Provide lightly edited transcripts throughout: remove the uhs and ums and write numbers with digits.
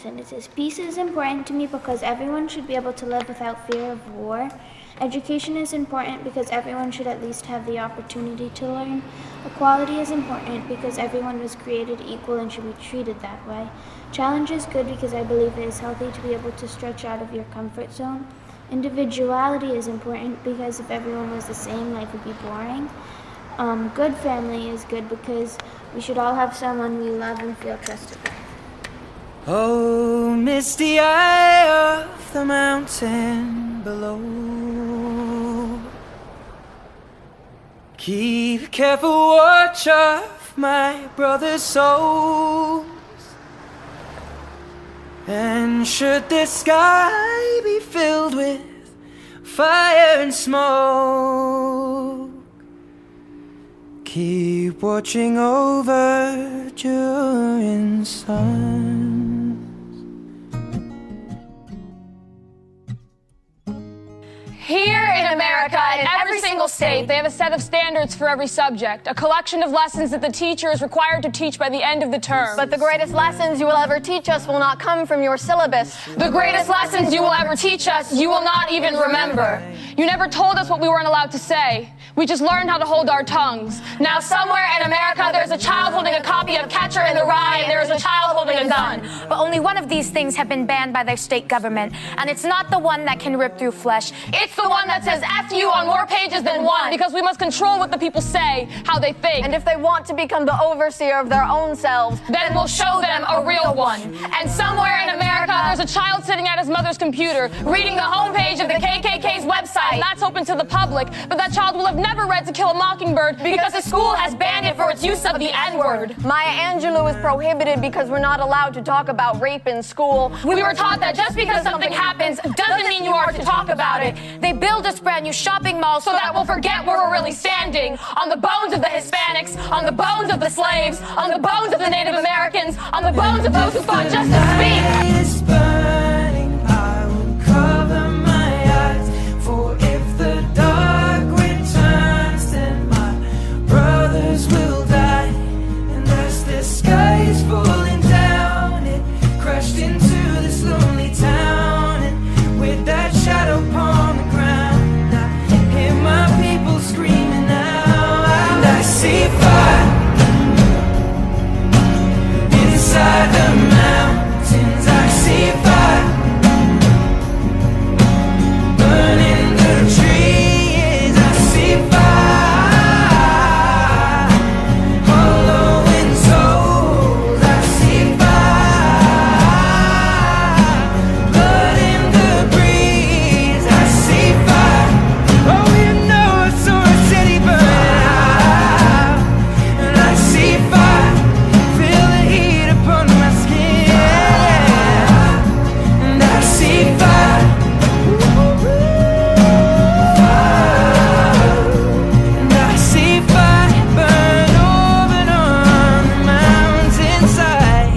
And it says, peace is important to me because everyone should be able to live without fear of war. Education is important because everyone should at least have the opportunity to learn. Equality is important because everyone was created equal and should be treated that way. Challenge is good because I believe it is healthy to be able to stretch out of your comfort zone. Individuality is important because if everyone was the same, life would be boring. Good family is good because we should all have someone we love and feel trusted with. Oh, misty eye of the mountain below, keep careful watch of my brother's souls. And should the sky be filled with fire and smoke, keep watching over during suns. Here in America, in every single state, they have a set of standards for every subject, a collection of lessons that the teacher is required to teach by the end of the term. But the greatest lessons you will ever teach us will not come from your syllabus. The greatest lessons you will ever teach us, you will not even remember. You never told us what we weren't allowed to say. We just learned how to hold our tongues. Now somewhere in America, there's a child holding a copy of Catcher in the Rye, and there is a child holding a gun. But only one of these things have been banned by their state government, and it's not the one that can rip through flesh. It's the one that says F you on more pages than one, because we must control what the people say, how they think. And if they want to become the overseer of their own selves, then we'll show them a real one. And somewhere in America, there's a child sitting at his mother's computer, reading the homepage of the KKK's website. That's open to the public, but that child will have never read To Kill a Mockingbird because the school has banned it for its use of the N-word. Maya Angelou is prohibited because we're not allowed to talk about rape in school. We were taught that just because something happens doesn't mean you are to talk about it. They build us brand new shopping malls So that we'll forget where we're really standing. On the bones of the Hispanics, on the bones of the slaves, on the bones of the Native Americans, on the bones of those who fought just to speak. It's burning, I will cover my eyes, for if the dark returns, then my brothers will die. And as the sky is falling down, it crashed into this lonely town, and with that shadow upon the ground, I hear my people screaming out, and I see fire inside the mountains. I see fire burning the trees. I see fire hollowing souls. I see fire blood in the breeze. I see fire. Oh, you know I saw a city burn out, and I see fire. Feel the heat upon my skin, and I see fire. And I see fire burn open on the mountainside.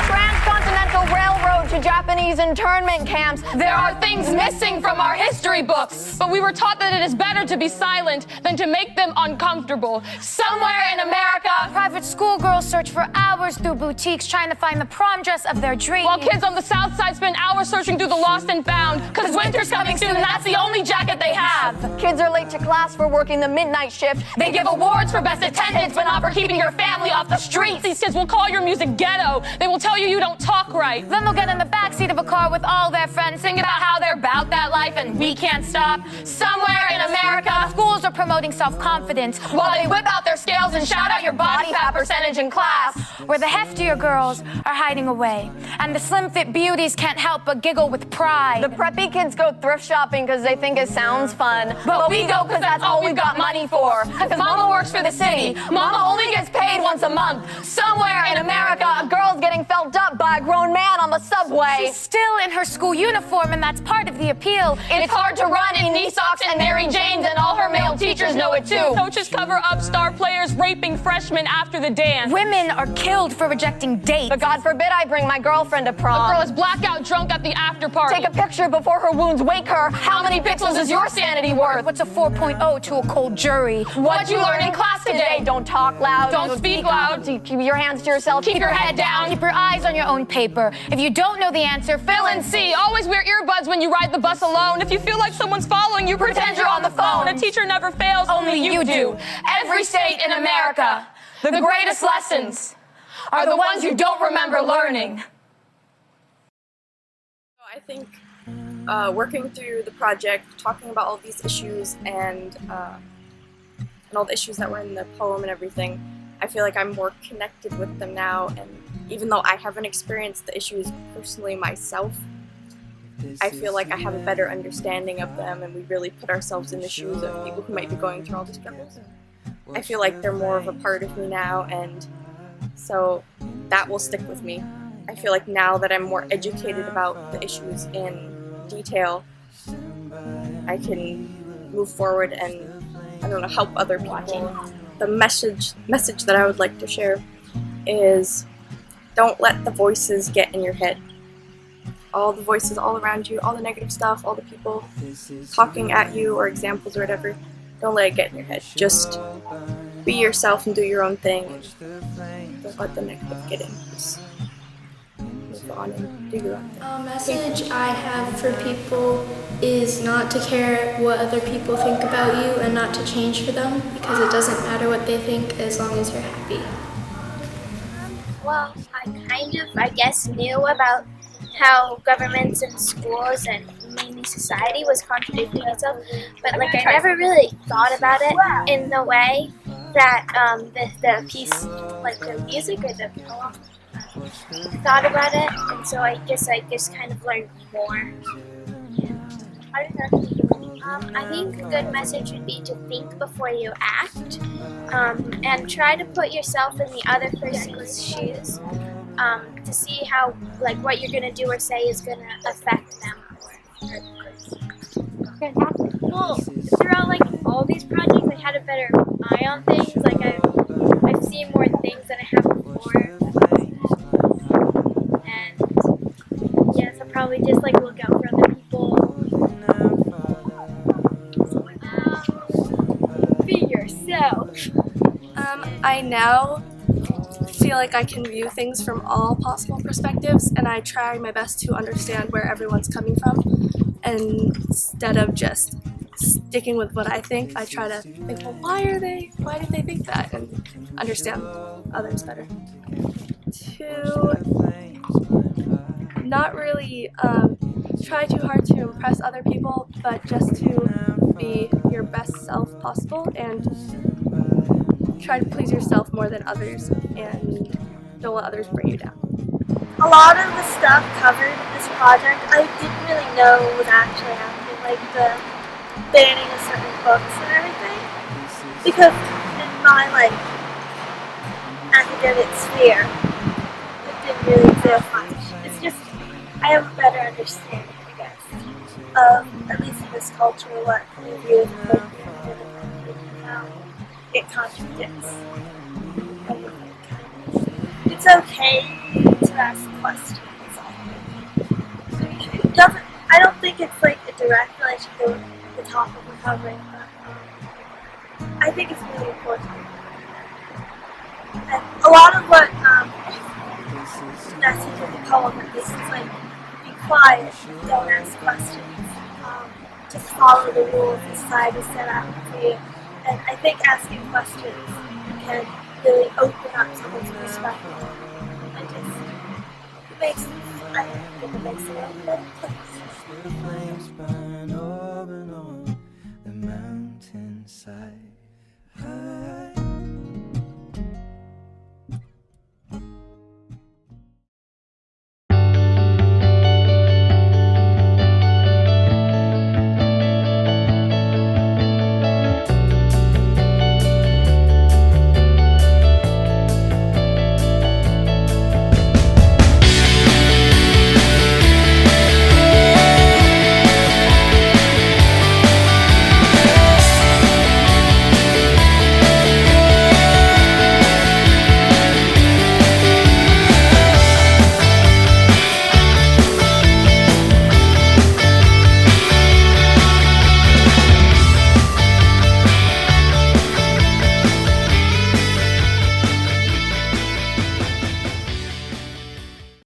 transcontinental railroad to Japanese internment camps. There are things missing from our history books, but we were taught that it is better to be silent than to make them uncomfortable. Somewhere in America, Private schoolgirls search for hours through boutiques trying to find the prom dress of their dreams. while kids on the south side spend hours searching through the lost and found, because winter's coming soon and that's the only jacket they have. Kids are late to class for working the midnight shift. They give awards for best attendance, but not for keeping your family off the streets. These kids will call your music ghetto. They will tell you you don't talk right. Then they'll get in the backseat of a car with all their friends, Sing about how they're about that life and we can't stop. Somewhere in America, schools are promoting self-confidence, while they whip out their scales and shout out your body fat percentage in class. where the heftier girls are hiding away, and the slim-fit beauties can't help but giggle with pride. The preppy kids go thrift shopping because they think it sounds fun. But we go because that's all we've got money for. Because mama works for the city. Mama only gets paid once a month. Somewhere in America, A girl's getting felt up by a grown man on the subway. She's still in her school uniform, and that's part of the appeal. It's hard to run in knee socks and Mary Janes, and all her male teachers know it too. Coaches cover up star players raping freshmen after the dance. Women are killed for rejecting dates. But God forbid I bring my girlfriend to prom. A girl is blackout drunk at the after party. Take a picture before her wounds wake her. How many pixels is your sanity worth? What's a 4.0 to a cold jury? What'd you learn in class today? Don't talk loud. Don't speak loud. Keep your hands to yourself. Keep your head down. Keep your eyes on your own paper. If you don't know the answer, Fill in C. Always wear earbuds when you ride the bus alone. If you feel like someone's following you, pretend you're on the phone. A teacher never fails, only you do. Every state in America, the greatest lessons are the ones you don't remember learning. I think working through the project, talking about all these issues and all the issues that were in the poem and everything, I feel like I'm more connected with them now, and even though I haven't experienced the issues personally myself, I feel like I have a better understanding of them, and we really put ourselves in the shoes of people who might be going through all the struggles. I feel like they're more of a part of me now, and so that will stick with me. I feel like now that I'm more educated about the issues in detail, I can move forward and, I don't know, help other people. The message that I would like to share is, don't let the voices get in your head. All the voices all around you, all the negative stuff, all the people talking at you or examples or whatever, don't let it get in your head. Just be yourself and do your own thing. Don't let the negative get in. Just move on and do your own thing. A message I have for people is not to care what other people think about you and not to change for them, because it doesn't matter what they think as long as you're happy. Well, I guess, knew about how governments and schools and mainly society was contradicting itself, but I never really thought about it in the way that the piece, like the music or the poem, thought about it, and so I guess I just kind of learned more. I think a good message would be to think before you act, and try to put yourself in the other person's shoes, to see how, what you're going to do or say is going to affect them. Fantastic. Well, throughout all these projects, I had a better eye on things. I've seen more things than I have before, and yes, I'll probably just look out for other people. Be yourself. I now feel like I can view things from all possible perspectives, and I try my best to understand where everyone's coming from, and instead of just sticking with what I think, I try to think, well, why did they think that, and understand others better. To not really try too hard to impress other people, but just to be your best self possible, and try to please yourself more than others, and don't let others bring you down. A lot of the stuff covered in this project I didn't really know was actually happening, like the banning of certain books and everything, because in my academic sphere it didn't really exist much. It's just I have a better understanding, I guess, of, at least in this culture, what we view as appropriate and how it contradicts everything. It's okay to ask questions. It doesn't. I don't think it's a direct relationship with the topic we're covering, but I think it's really important. And a lot of what the message of the poem at least is be quiet, don't ask questions, just follow the rules the society set out for you. And I think asking questions can really open up someone's perspective. I think it makes a world a better place. The flames burn over on the mountainside.